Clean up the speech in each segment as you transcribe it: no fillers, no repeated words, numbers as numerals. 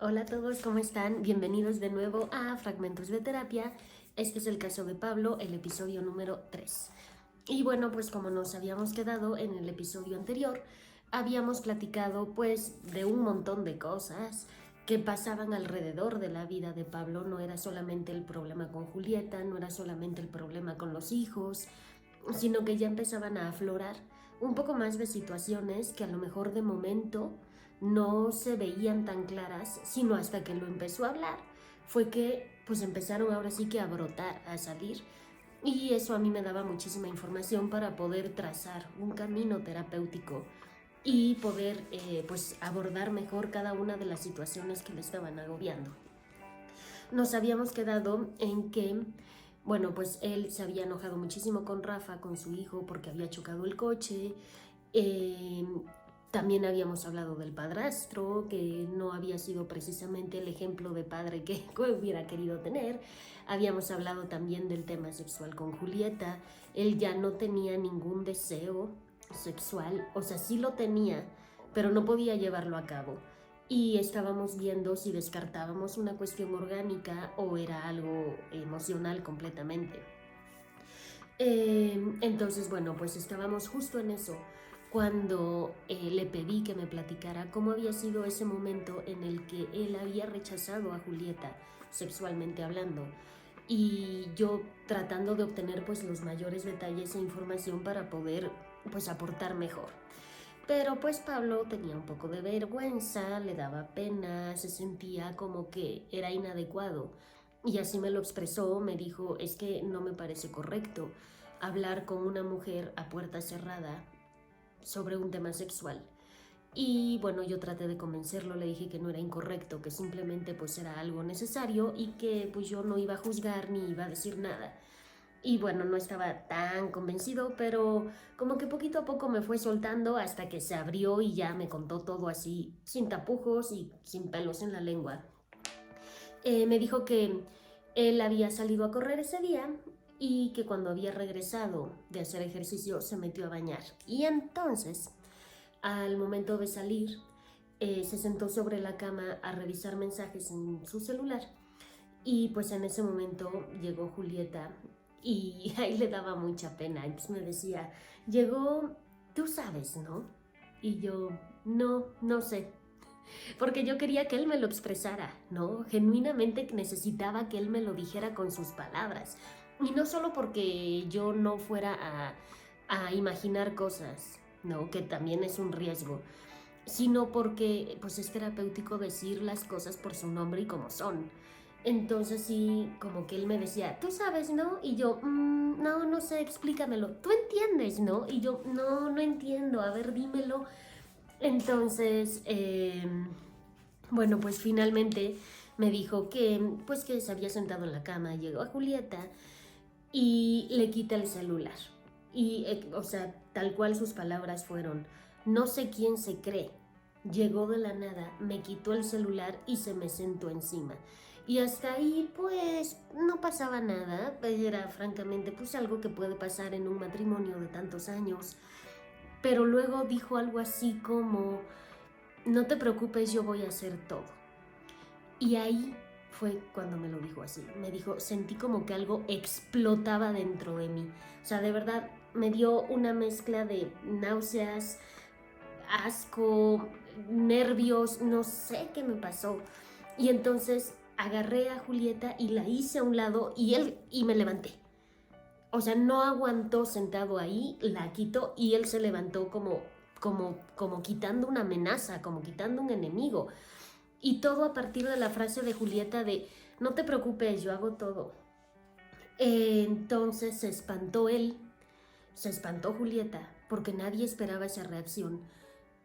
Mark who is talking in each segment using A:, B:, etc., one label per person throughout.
A: Hola a todos, ¿cómo están? Bienvenidos de nuevo a Fragmentos de Terapia. Este es el caso de Pablo, el episodio número 3. Y bueno, pues como nos habíamos quedado en el episodio anterior, habíamos platicado pues de un montón de cosas que pasaban alrededor de la vida de Pablo. No era solamente el problema con Julieta, no era solamente el problema con los hijos, sino que ya empezaban a aflorar un poco más de situaciones que a lo mejor de momento no se veían tan claras, sino hasta que lo empezó a hablar, fue que pues empezaron ahora sí que a brotar, a salir, y eso a mí me daba muchísima información para poder trazar un camino terapéutico y poder pues abordar mejor cada una de las situaciones que le estaban agobiando. Nos habíamos quedado en que, bueno, pues él se había enojado muchísimo con Rafa, con su hijo, porque había chocado el coche. Eh, También habíamos hablado del padrastro, que no había sido precisamente el ejemplo de padre que hubiera querido tener. Habíamos hablado también del tema sexual con Julieta. Él ya no tenía ningún deseo sexual, o sea, sí lo tenía, pero no podía llevarlo a cabo. Y estábamos viendo si descartábamos una cuestión orgánica o era algo emocional completamente. Entonces, bueno, pues estábamos justo en eso cuando le pedí que me platicara cómo había sido ese momento en el que él había rechazado a Julieta, sexualmente hablando, y yo tratando de obtener pues los mayores detalles e información para poder pues aportar mejor. Pero pues Pablo tenía un poco de vergüenza, le daba pena, se sentía como que era inadecuado. Y así me lo expresó, me dijo, es que no me parece correcto hablar con una mujer a puerta cerrada sobre un tema sexual. Y bueno, yo traté de convencerlo, le dije que no era incorrecto, que simplemente pues era algo necesario y que pues yo no iba a juzgar ni iba a decir nada. Y bueno, no estaba tan convencido, pero como que poquito a poco me fue soltando hasta que se abrió y ya me contó todo así, sin tapujos y sin pelos en la lengua. Me dijo que él había salido a correr ese día y que cuando había regresado de hacer ejercicio se metió a bañar. Y entonces, al momento de salir, se sentó sobre la cama a revisar mensajes en su celular. Y pues en ese momento llegó Julieta y ahí le daba mucha pena. Y pues me decía, llegó, tú sabes, ¿no? Y yo, no, no sé. Porque yo quería que él me lo expresara, ¿no? Genuinamente necesitaba que él me lo dijera con sus palabras. Y no solo porque yo no fuera a imaginar cosas, ¿no? Que también es un riesgo, sino porque pues es terapéutico decir las cosas por su nombre y como son. Entonces sí, como que él me decía, tú sabes, ¿no? Y yo, no, no sé, explícamelo. Tú entiendes, ¿no? Y yo, no, no entiendo, a ver, dímelo. Entonces, bueno, pues finalmente me dijo que, pues que se había sentado en la cama, llegó a Julieta y le quita el celular. Y, o sea, tal cual sus palabras fueron, no sé quién se cree. Llegó de la nada, me quitó el celular y se me sentó encima. Y hasta ahí, pues, no pasaba nada. Era francamente, pues, algo que puede pasar en un matrimonio de tantos años. Pero luego dijo algo así como, no te preocupes, yo voy a hacer todo. Y ahí fue cuando me lo dijo así. Me dijo, sentí como que algo explotaba dentro de mí. O sea, de verdad me dio una mezcla de náuseas, asco, nervios, no sé qué me pasó. Y entonces agarré a Julieta y la hice a un lado y me levanté. O sea, no aguantó sentado ahí, la quitó y él se levantó como quitando una amenaza, como quitando un enemigo. Y todo a partir de la frase de Julieta de, no te preocupes, yo hago todo. Entonces se espantó él, se espantó Julieta, porque nadie esperaba esa reacción.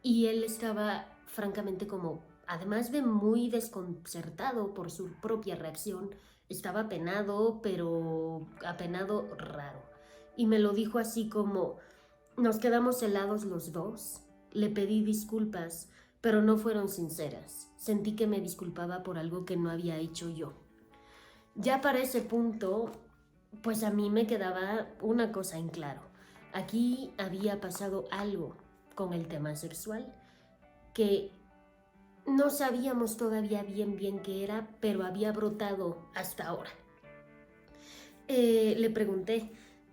A: Y él estaba francamente como, además de muy desconcertado por su propia reacción, estaba apenado, pero apenado raro. Y me lo dijo así como, nos quedamos helados los dos. Le pedí disculpas, pero no fueron sinceras. Sentí que me disculpaba por algo que no había hecho yo. Ya para ese punto, pues a mí me quedaba una cosa en claro. Aquí había pasado algo con el tema sexual que No sabíamos todavía bien qué era, pero había brotado hasta ahora. Le pregunté,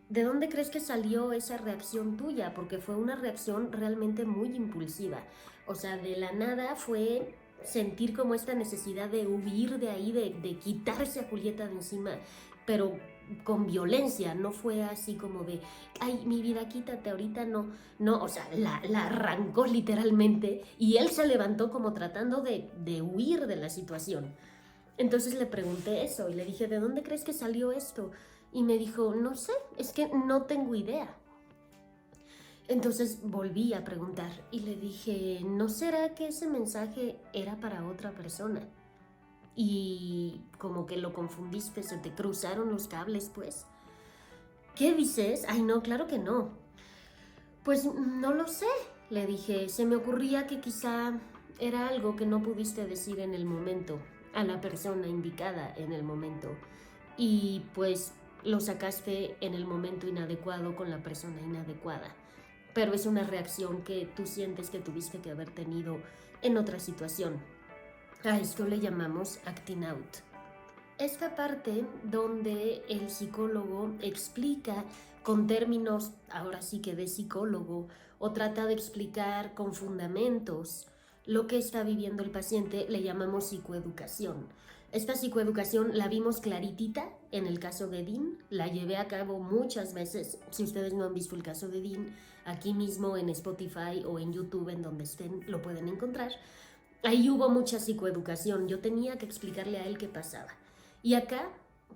A: ¿de dónde crees que salió esa reacción tuya? Porque fue una reacción realmente muy impulsiva. O sea, de la nada fue sentir como esta necesidad de huir de ahí, de quitarse a Julieta de encima, pero con violencia. No fue así como de, ay, mi vida, quítate, ahorita no. No, o sea, la arrancó literalmente y él se levantó como tratando de huir de la situación. Entonces le pregunté eso y le dije, ¿de dónde crees que salió esto? Y me dijo, no sé, es que no tengo idea. Entonces volví a preguntar y le dije, ¿no será que ese mensaje era para otra persona? Y como que lo confundiste, se te cruzaron los cables, pues. ¿Qué dices? Ay, no, claro que no. Pues no lo sé, le dije. Se me ocurría que quizá era algo que no pudiste decir en el momento, a la persona indicada en el momento. Y pues lo sacaste en el momento inadecuado con la persona inadecuada. Pero es una reacción que tú sientes que tuviste que haber tenido en otra situación. A esto le llamamos acting out. Esta parte donde el psicólogo explica con términos, ahora sí que de psicólogo, o trata de explicar con fundamentos lo que está viviendo el paciente, le llamamos psicoeducación. Esta psicoeducación la vimos claritita en el caso de Dean, la llevé a cabo muchas veces. Si ustedes no han visto el caso de Dean, aquí mismo en Spotify o en YouTube, en donde estén, lo pueden encontrar. Ahí hubo mucha psicoeducación, yo tenía que explicarle a él qué pasaba. Y acá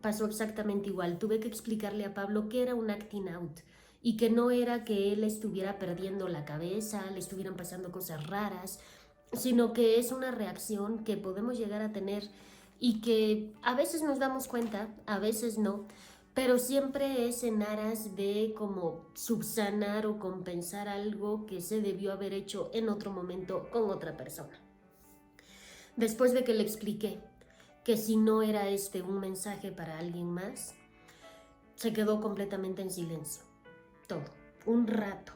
A: pasó exactamente igual, tuve que explicarle a Pablo que era un acting out y que no era que él estuviera perdiendo la cabeza, le estuvieran pasando cosas raras, sino que es una reacción que podemos llegar a tener y que a veces nos damos cuenta, a veces no, pero siempre es en aras de como subsanar o compensar algo que se debió haber hecho en otro momento con otra persona. Después de que le expliqué que si no era este un mensaje para alguien más, se quedó completamente en silencio. Todo. Un rato.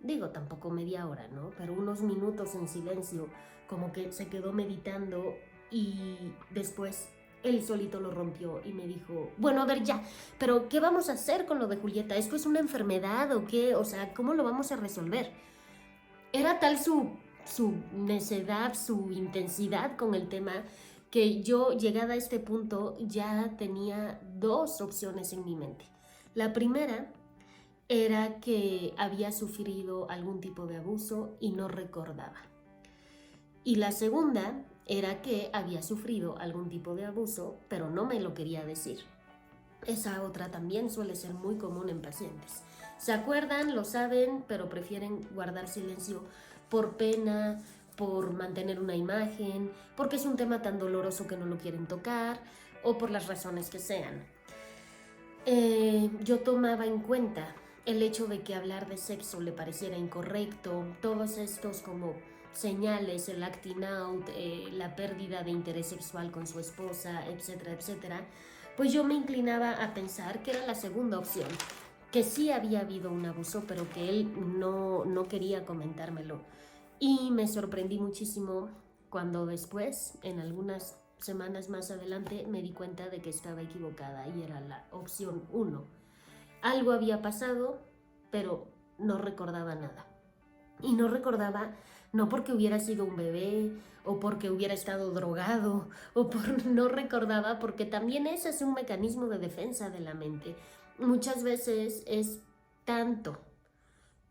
A: Digo, tampoco media hora, ¿no? Pero unos minutos en silencio, como que se quedó meditando y después él solito lo rompió y me dijo, bueno, a ver ya, pero ¿qué vamos a hacer con lo de Julieta? ¿Esto es una enfermedad o qué? O sea, ¿cómo lo vamos a resolver? Era tal su necedad, su intensidad con el tema, que yo, llegada a este punto, ya tenía dos opciones en mi mente. La primera era que había sufrido algún tipo de abuso y no recordaba. Y la segunda era que había sufrido algún tipo de abuso, pero no me lo quería decir. Esa otra también suele ser muy común en pacientes. Se acuerdan, lo saben, pero prefieren guardar silencio por pena, por mantener una imagen, porque es un tema tan doloroso que no lo quieren tocar, o por las razones que sean. Yo tomaba en cuenta el hecho de que hablar de sexo le pareciera incorrecto, todos estos como señales, el acting out, la pérdida de interés sexual con su esposa, etcétera, etcétera, pues yo me inclinaba a pensar que era la segunda opción, que sí había habido un abuso, pero que él no quería comentármelo. Y me sorprendí muchísimo cuando después, en algunas semanas más adelante, me di cuenta de que estaba equivocada y era la opción 1. Algo había pasado, pero no recordaba nada. Y no recordaba no porque hubiera sido un bebé o porque hubiera estado drogado no recordaba porque también ese es un mecanismo de defensa de la mente. Muchas veces es tanto,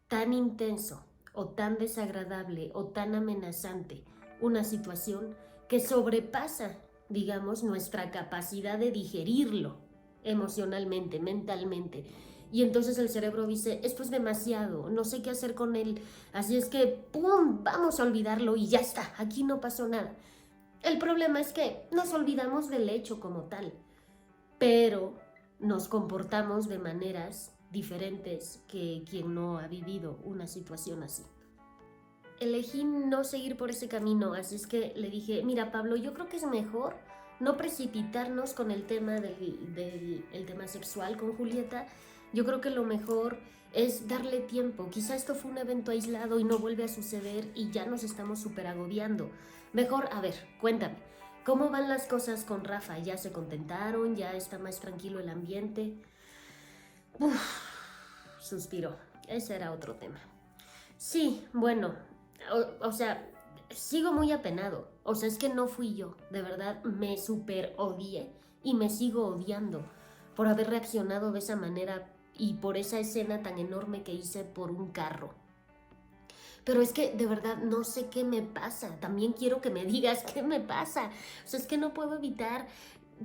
A: tan intenso o tan desagradable o tan amenazante una situación que sobrepasa, digamos, nuestra capacidad de digerirlo emocionalmente, mentalmente. Y entonces el cerebro dice, esto es demasiado, no sé qué hacer con él, así es que, ¡pum!, vamos a olvidarlo y ya está, aquí no pasó nada. El problema es que nos olvidamos del hecho como tal, pero nos comportamos de maneras diferentes que quien no ha vivido una situación así. Elegí no seguir por ese camino, así es que le dije, mira Pablo, yo creo que es mejor no precipitarnos con el tema del tema sexual con Julieta. Yo creo que lo mejor es darle tiempo. Quizá esto fue un evento aislado y no vuelve a suceder y ya nos estamos súper agobiando. Mejor, a ver, cuéntame, ¿cómo van las cosas con Rafa? ¿Ya se contentaron? ¿Ya está más tranquilo el ambiente? Uf, suspiró. Ese era otro tema. Sí, bueno, o sea, sigo muy apenado. O sea, es que no fui yo. De verdad, me súper odié y me sigo odiando por haber reaccionado de esa manera y por esa escena tan enorme que hice por un carro. Pero es que de verdad no sé qué me pasa. También quiero que me digas qué me pasa. O sea, es que no puedo evitar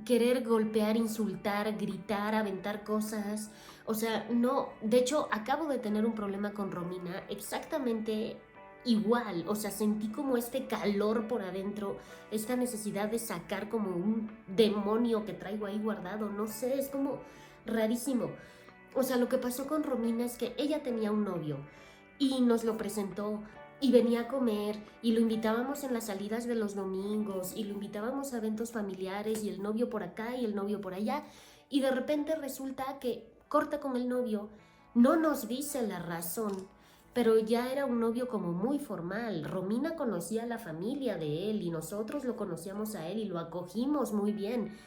A: querer golpear, insultar, gritar, aventar cosas. O sea, no. De hecho, acabo de tener un problema con Romina exactamente igual. O sea, sentí como este calor por adentro, esta necesidad de sacar como un demonio que traigo ahí guardado. No sé, es como rarísimo. O sea, lo que pasó con Romina es que ella tenía un novio y nos lo presentó y venía a comer y lo invitábamos en las salidas de los domingos y lo invitábamos a eventos familiares y el novio por acá y el novio por allá, y de repente resulta que corta con el novio, no nos dice la razón, pero ya era un novio como muy formal. Romina conocía a la familia de él y nosotros lo conocíamos a él y lo acogimos muy bien,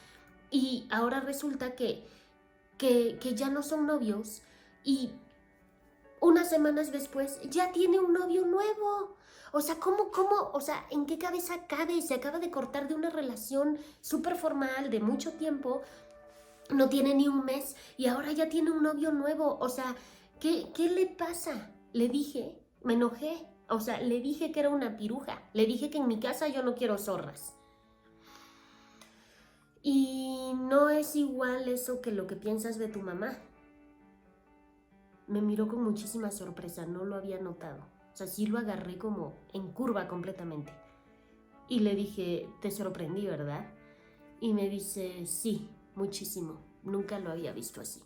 A: y ahora resulta que ya no son novios y unas semanas después ya tiene un novio nuevo. O sea, ¿cómo? O sea, ¿en qué cabeza cabe? Se acaba de cortar de una relación súper formal de mucho tiempo, no tiene ni un mes y ahora ya tiene un novio nuevo. O sea, ¿qué le pasa? Le dije, me enojé. O sea, le dije que era una piruja. Le dije que en mi casa yo no quiero zorras. Y no es igual eso que lo que piensas de tu mamá. Me miró con muchísima sorpresa, no lo había notado. O sea, sí lo agarré como en curva completamente. Y le dije, te sorprendí, ¿verdad? Y me dice, sí, muchísimo. Nunca lo había visto así.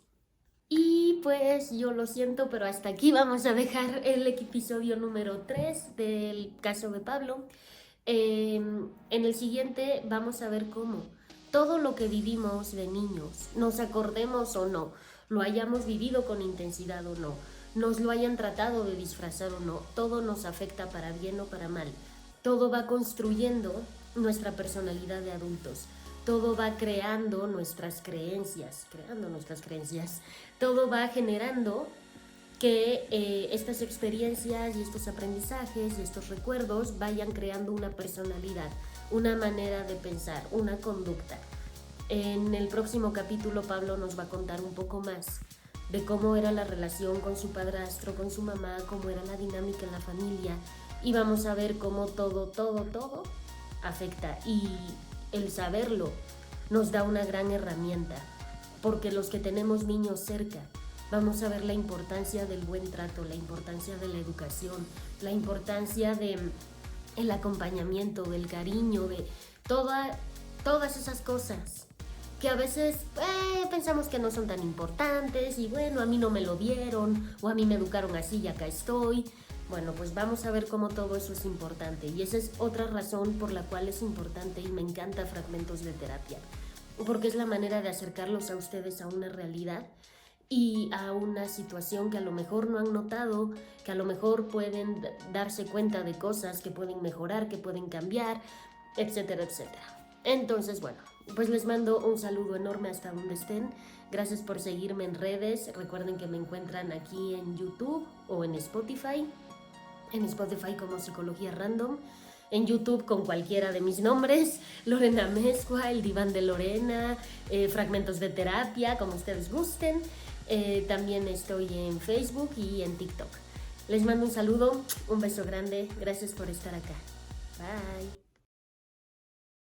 A: Y pues yo lo siento, pero hasta aquí vamos a dejar el episodio número 3 del caso de Pablo. En el siguiente vamos a ver cómo todo lo que vivimos de niños, nos acordemos o no, lo hayamos vivido con intensidad o no, nos lo hayan tratado de disfrazar o no, todo nos afecta para bien o para mal. Todo va construyendo nuestra personalidad de adultos. Todo va creando nuestras creencias, todo va generando que estas experiencias y estos aprendizajes y estos recuerdos vayan creando una personalidad, una manera de pensar, una conducta. En el próximo capítulo Pablo nos va a contar un poco más de cómo era la relación con su padrastro, con su mamá, cómo era la dinámica en la familia, y vamos a ver cómo todo afecta, y el saberlo nos da una gran herramienta, porque los que tenemos niños cerca vamos a ver la importancia del buen trato, la importancia de la educación, la importancia del acompañamiento, del cariño, de todas esas cosas que a veces pensamos que no son tan importantes y bueno, a mí no me lo dieron o a mí me educaron así y acá estoy. Bueno, pues vamos a ver cómo todo eso es importante, y esa es otra razón por la cual es importante y me encanta Fragmentos de Terapia, porque es la manera de acercarlos a ustedes a una realidad y a una situación que a lo mejor no han notado, que a lo mejor pueden darse cuenta de cosas que pueden mejorar, que pueden cambiar, etcétera, etcétera. Entonces, bueno, pues les mando un saludo enorme hasta donde estén. Gracias por seguirme en redes. Recuerden que me encuentran aquí en YouTube o en Spotify. En Spotify como Psicología Random. En YouTube con cualquiera de mis nombres. Lorena Mezcua, El Diván de Lorena, Fragmentos de Terapia, como ustedes gusten. También estoy en Facebook y en TikTok. Les mando un saludo, un beso grande. Gracias por estar acá. Bye.